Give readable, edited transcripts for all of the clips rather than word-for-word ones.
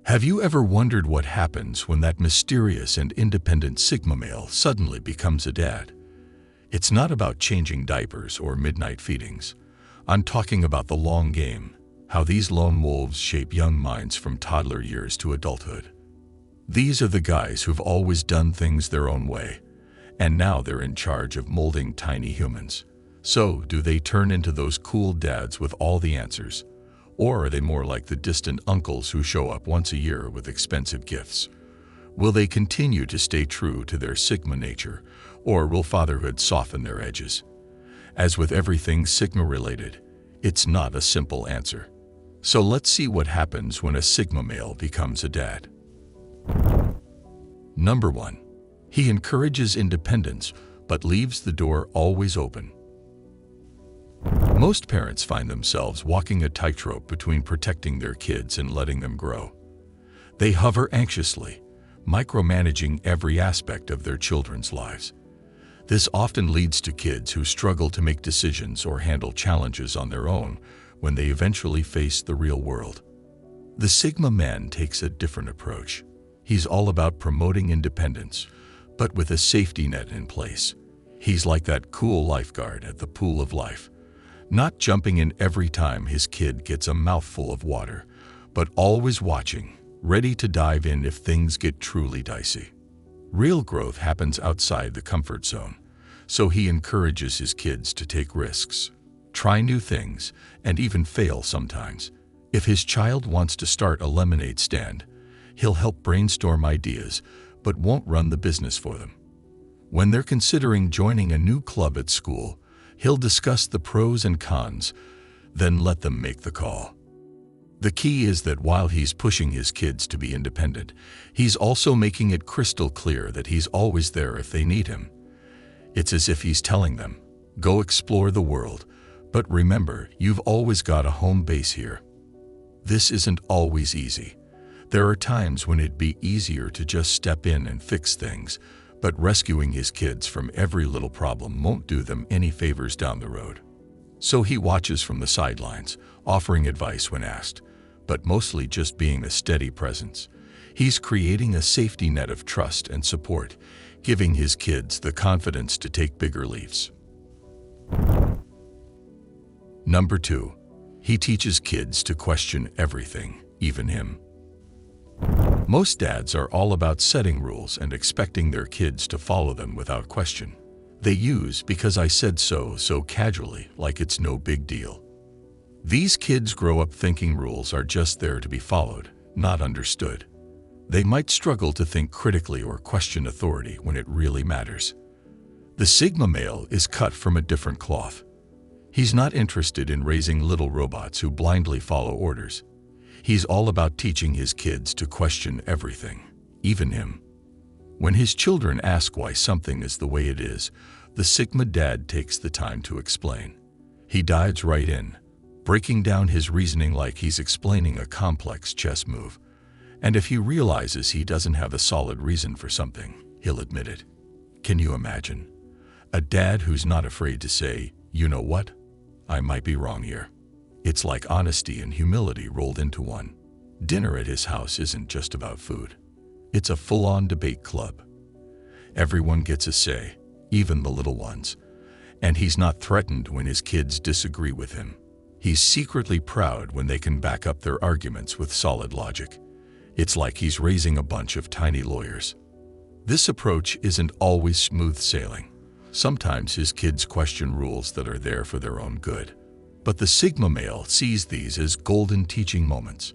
Have you ever wondered what happens when that mysterious and independent Sigma male suddenly becomes a dad? It's not about changing diapers or midnight feedings. I'm talking about the long game, how these lone wolves shape young minds from toddler years to adulthood. These are the guys who've always done things their own way, and now they're in charge of molding tiny humans. So, do they turn into those cool dads with all the answers? Or are they more like the distant uncles who show up once a year with expensive gifts? Will they continue to stay true to their Sigma nature, or will fatherhood soften their edges? As with everything Sigma-related, it's not a simple answer. So let's see what happens when a Sigma male becomes a dad. Number 1. He encourages independence, but leaves the door always open. Most parents find themselves walking a tightrope between protecting their kids and letting them grow. They hover anxiously, micromanaging every aspect of their children's lives. This often leads to kids who struggle to make decisions or handle challenges on their own when they eventually face the real world. The Sigma man takes a different approach. He's all about promoting independence, but with a safety net in place. He's like that cool lifeguard at the pool of life, not jumping in every time his kid gets a mouthful of water, but always watching, ready to dive in if things get truly dicey. Real growth happens outside the comfort zone, so he encourages his kids to take risks, try new things, and even fail sometimes. If his child wants to start a lemonade stand, he'll help brainstorm ideas, but won't run the business for them. When they're considering joining a new club at school, he'll discuss the pros and cons, then let them make the call. The key is that while he's pushing his kids to be independent, he's also making it crystal clear that he's always there if they need him. It's as if he's telling them, go explore the world, but remember, you've always got a home base here. This isn't always easy. There are times when it'd be easier to just step in and fix things, but rescuing his kids from every little problem won't do them any favors down the road. So he watches from the sidelines, offering advice when asked, but mostly just being a steady presence. He's creating a safety net of trust and support, giving his kids the confidence to take bigger leaps. Number 2. He teaches kids to question everything, even him. Most dads are all about setting rules and expecting their kids to follow them without question. They use "because I said so" casually, like it's no big deal. These kids grow up thinking rules are just there to be followed, not understood. They might struggle to think critically or question authority when it really matters. The Sigma male is cut from a different cloth. He's not interested in raising little robots who blindly follow orders. He's all about teaching his kids to question everything, even him. When his children ask why something is the way it is, the Sigma dad takes the time to explain. He dives right in, breaking down his reasoning like he's explaining a complex chess move. And if he realizes he doesn't have a solid reason for something, he'll admit it. Can you imagine? A dad who's not afraid to say, you know what? I might be wrong here. It's like honesty and humility rolled into one. Dinner at his house isn't just about food. It's a full-on debate club. Everyone gets a say, even the little ones. And he's not threatened when his kids disagree with him. He's secretly proud when they can back up their arguments with solid logic. It's like he's raising a bunch of tiny lawyers. This approach isn't always smooth sailing. Sometimes his kids question rules that are there for their own good. But the Sigma male sees these as golden teaching moments.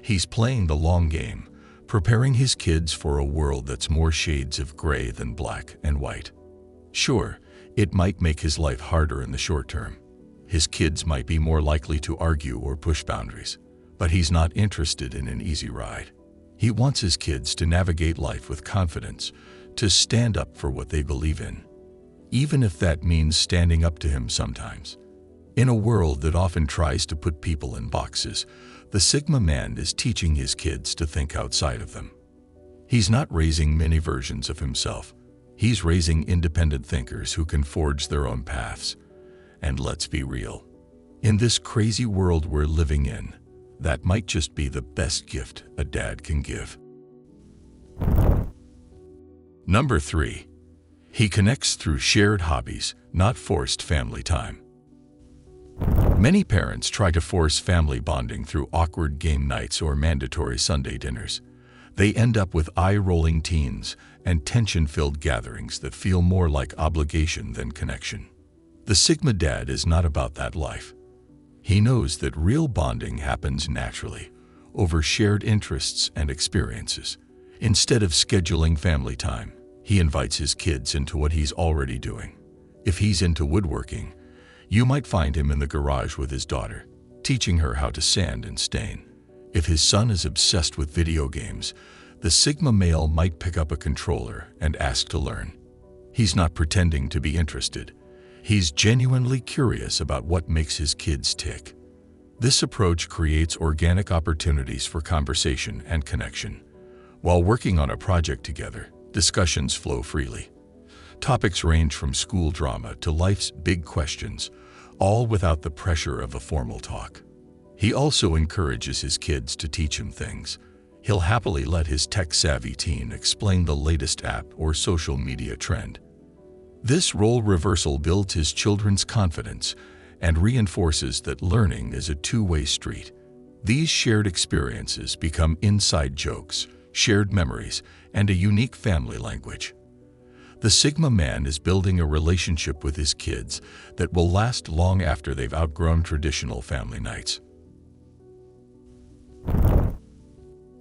He's playing the long game, preparing his kids for a world that's more shades of gray than black and white. Sure, it might make his life harder in the short term. His kids might be more likely to argue or push boundaries, but he's not interested in an easy ride. He wants his kids to navigate life with confidence, to stand up for what they believe in, even if that means standing up to him sometimes. In a world that often tries to put people in boxes, the Sigma man is teaching his kids to think outside of them. He's not raising many versions of himself. He's raising independent thinkers who can forge their own paths. And let's be real. In this crazy world we're living in, That might just be the best gift a dad can give. Number 3. He connects through shared hobbies, not forced family time. Many parents try to force family bonding through awkward game nights or mandatory Sunday dinners. They end up with eye-rolling teens and tension-filled gatherings that feel more like obligation than connection. The Sigma Dad is not about that life. He knows that real bonding happens naturally, over shared interests and experiences. Instead of scheduling family time, he invites his kids into what he's already doing. If he's into woodworking, you might find him in the garage with his daughter, teaching her how to sand and stain. If his son is obsessed with video games, the Sigma male might pick up a controller and ask to learn. He's not pretending to be interested. He's genuinely curious about what makes his kids tick. This approach creates organic opportunities for conversation and connection. While working on a project together, discussions flow freely. Topics range from school drama to life's big questions, all without the pressure of a formal talk. He also encourages his kids to teach him things. He'll happily let his tech-savvy teen explain the latest app or social media trend. This role reversal builds his children's confidence and reinforces that learning is a two-way street. These shared experiences become inside jokes, shared memories, and a unique family language. The Sigma man is building a relationship with his kids that will last long after they've outgrown traditional family nights.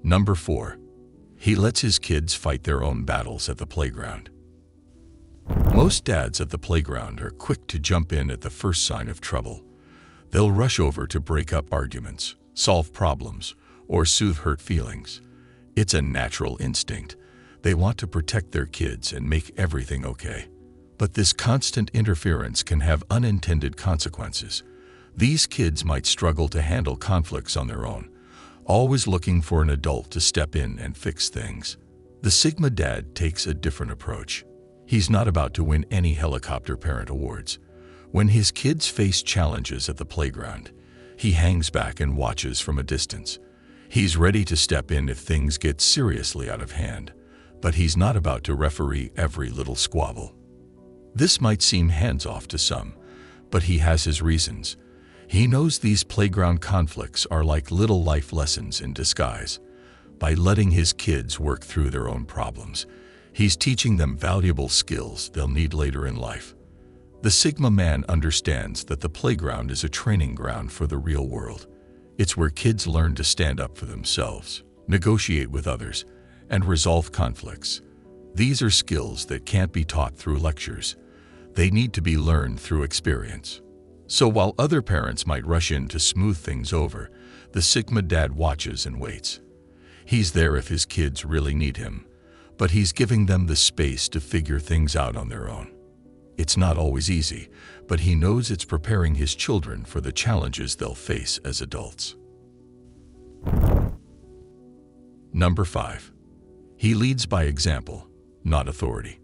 Number 4. He lets his kids fight their own battles at the playground. Most dads at the playground are quick to jump in at the first sign of trouble. They'll rush over to break up arguments, solve problems, or soothe hurt feelings. It's a natural instinct. They want to protect their kids and make everything okay. But this constant interference can have unintended consequences. These kids might struggle to handle conflicts on their own, always looking for an adult to step in and fix things. The Sigma Dad takes a different approach. He's not about to win any helicopter parent awards. When his kids face challenges at the playground, he hangs back and watches from a distance. He's ready to step in if things get seriously out of hand, but he's not about to referee every little squabble. This might seem hands-off to some, but he has his reasons. He knows these playground conflicts are like little life lessons in disguise. By letting his kids work through their own problems, he's teaching them valuable skills they'll need later in life. The Sigma man understands that the playground is a training ground for the real world. It's where kids learn to stand up for themselves, negotiate with others, and resolve conflicts. These are skills that can't be taught through lectures. They need to be learned through experience. So while other parents might rush in to smooth things over, the Sigma Dad watches and waits. He's there if his kids really need him, but he's giving them the space to figure things out on their own. It's not always easy, but he knows it's preparing his children for the challenges they'll face as adults. Number 5. He leads by example, not authority.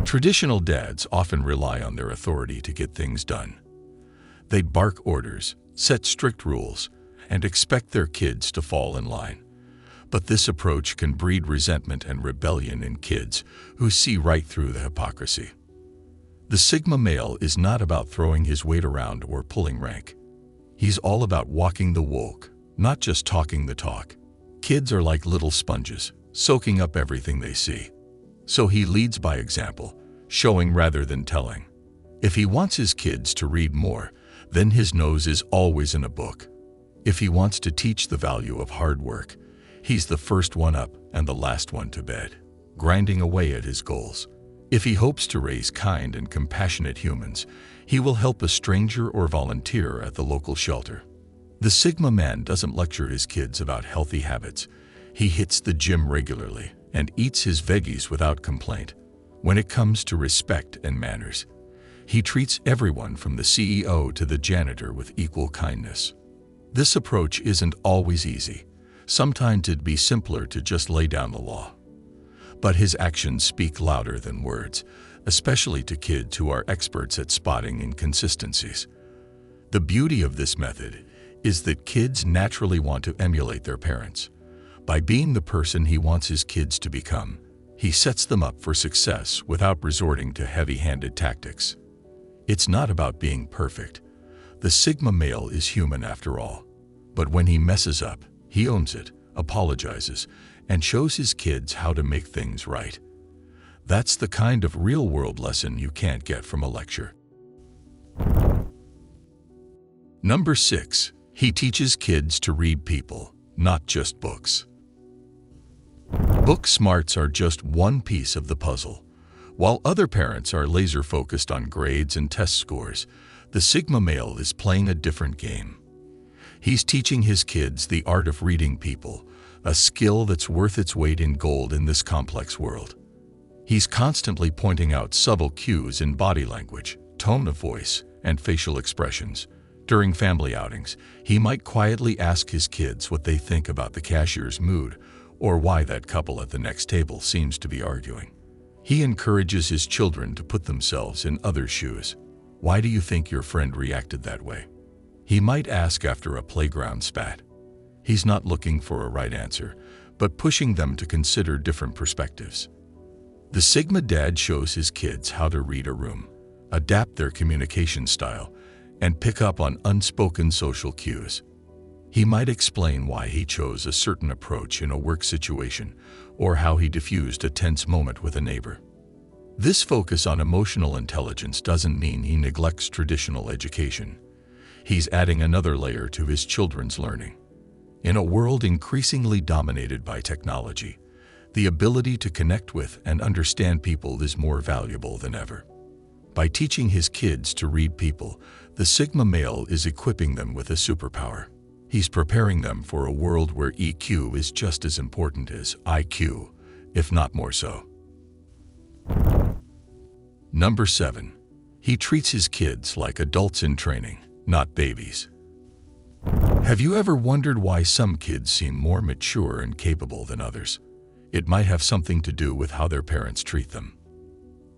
Traditional dads often rely on their authority to get things done. They bark orders, set strict rules, and expect their kids to fall in line. But this approach can breed resentment and rebellion in kids who see right through the hypocrisy. The Sigma male is not about throwing his weight around or pulling rank. He's all about walking the walk, not just talking the talk. Kids are like little sponges, soaking up everything they see. So he leads by example, showing rather than telling. If he wants his kids to read more, then his nose is always in a book. If he wants to teach the value of hard work, he's the first one up and the last one to bed, grinding away at his goals. If he hopes to raise kind and compassionate humans, he will help a stranger or volunteer at the local shelter. The Sigma man doesn't lecture his kids about healthy habits. He hits the gym regularly and eats his veggies without complaint. When it comes to respect and manners, he treats everyone from the CEO to the janitor with equal kindness. This approach isn't always easy. Sometimes it'd be simpler to just lay down the law. But his actions speak louder than words, especially to kids who are experts at spotting inconsistencies. The beauty of this method is that kids naturally want to emulate their parents. By being the person he wants his kids to become, he sets them up for success without resorting to heavy-handed tactics. It's not about being perfect. The Sigma male is human after all. But when he messes up, he owns it, apologizes, and shows his kids how to make things right. That's the kind of real-world lesson you can't get from a lecture. Number 6. He teaches kids to read people, not just books. Book smarts are just one piece of the puzzle. While other parents are laser-focused on grades and test scores, the Sigma male is playing a different game. He's teaching his kids the art of reading people, a skill that's worth its weight in gold in this complex world. He's constantly pointing out subtle cues in body language, tone of voice, and facial expressions. During family outings, he might quietly ask his kids what they think about the cashier's mood or why that couple at the next table seems to be arguing. He encourages his children to put themselves in others' shoes. Why do you think your friend reacted that way? He might ask after a playground spat. He's not looking for a right answer, but pushing them to consider different perspectives. The Sigma dad shows his kids how to read a room, adapt their communication style, and pick up on unspoken social cues. He might explain why he chose a certain approach in a work situation or how he diffused a tense moment with a neighbor. This focus on emotional intelligence doesn't mean he neglects traditional education. He's adding another layer to his children's learning. In a world increasingly dominated by technology, the ability to connect with and understand people is more valuable than ever. By teaching his kids to read people, the Sigma male is equipping them with a superpower. He's preparing them for a world where EQ is just as important as IQ, if not more so. Number 7. He treats his kids like adults in training, not babies. Have you ever wondered why some kids seem more mature and capable than others? It might have something to do with how their parents treat them.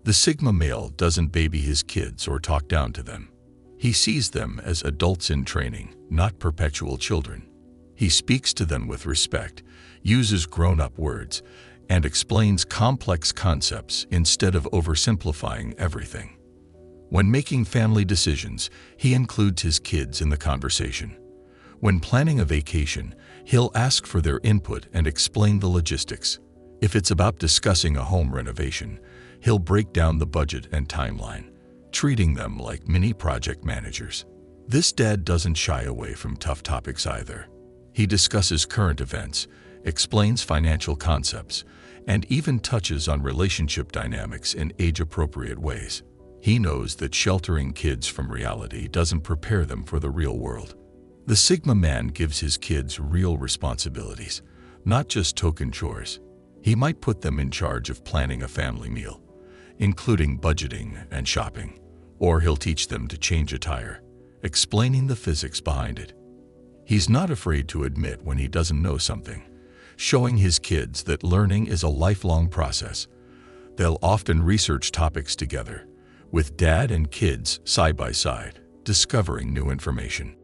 The Sigma male doesn't baby his kids or talk down to them. He sees them as adults in training, not perpetual children. He speaks to them with respect, uses grown-up words, and explains complex concepts instead of oversimplifying everything. When making family decisions, he includes his kids in the conversation. When planning a vacation, he'll ask for their input and explain the logistics. If it's about discussing a home renovation, he'll break down the budget and timeline, treating them like mini project managers. This dad doesn't shy away from tough topics either. He discusses current events, explains financial concepts, and even touches on relationship dynamics in age-appropriate ways. He knows that sheltering kids from reality doesn't prepare them for the real world. The Sigma man gives his kids real responsibilities, not just token chores. He might put them in charge of planning a family meal, including budgeting and shopping, or he'll teach them to change a tire, explaining the physics behind it. He's not afraid to admit when he doesn't know something, showing his kids that learning is a lifelong process. They'll often research topics together, with dad and kids side by side, discovering new information.